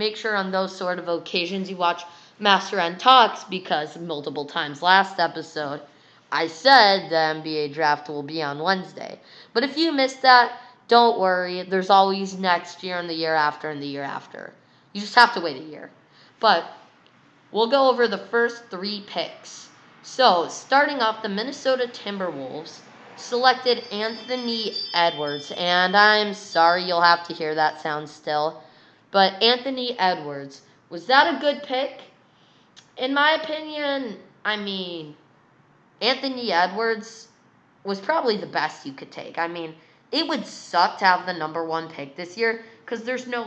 make sure on those sort of occasions you watch Master N Talks, because multiple times last episode I said the NBA draft will be on Wednesday. But if you missed that, don't worry. There's always next year and the year after and the year after. You just have to wait a year. But we'll go over the first 3 picks. So, starting off, the Minnesota Timberwolves selected Anthony Edwards. And I'm sorry you'll have to hear that sound still. But Anthony Edwards, was that a good pick? In my opinion, Anthony Edwards was probably the best you could take. It would suck to have the number 1 pick this year because there's no,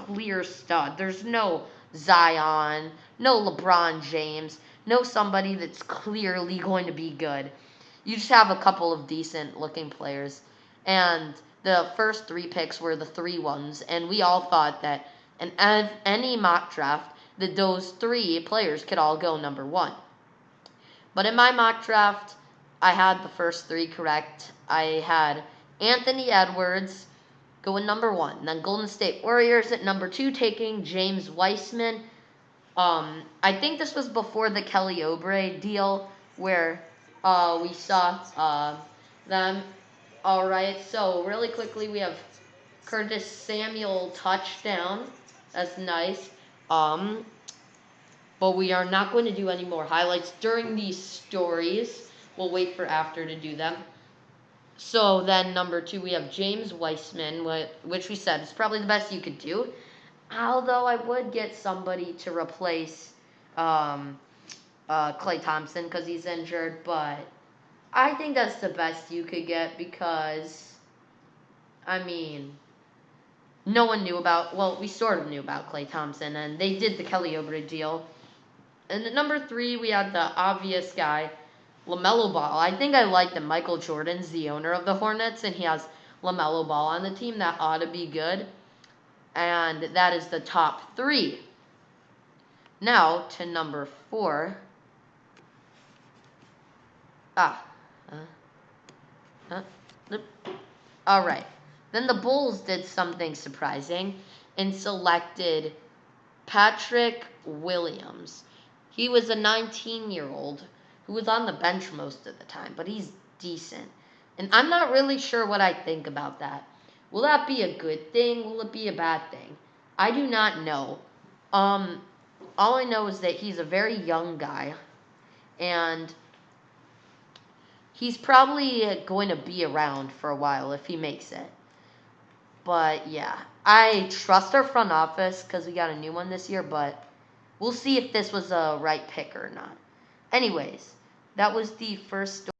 clear stud. There's no Zion, no LeBron James, no somebody that's clearly going to be good. You just have a couple of decent-looking players. And the first 3 picks were the 3 ones, and we all thought that in any mock draft that those 3 players could all go number 1. But in my mock draft, I had the first 3 correct. I had Anthony Edwards going number 1. Then Golden State Warriors at number 2 taking James Wiseman. I think this was before the Kelly Oubre deal where we saw them. All right, so really quickly we have Curtis Samuel touchdown. That's nice. But we are not going to do any more highlights during these stories. We'll wait for after to do them. So then number 2, we have James Wiseman, which we said is probably the best you could do. Although I would get somebody to replace Klay Thompson because he's injured. But I think that's the best you could get because, no one knew about, we sort of knew about Klay Thompson, and they did the Kelly Oubre deal. And at number 3, we had the obvious guy, LaMelo Ball. I think I like that Michael Jordan's the owner of the Hornets, and he has LaMelo Ball on the team. That ought to be good. And that is the top 3. Now to number 4. All right. Then the Bulls did something surprising and selected Patrick Williams. He was a 19-year-old who was on the bench most of the time, but he's decent. And I'm not really sure what I think about that. Will that be a good thing? Will it be a bad thing? I do not know. All I know is that he's a very young guy, and he's probably going to be around for a while if he makes it. But, yeah, I trust our front office because we got a new one this year, but we'll see if this was a right pick or not. Anyways, that was the first story.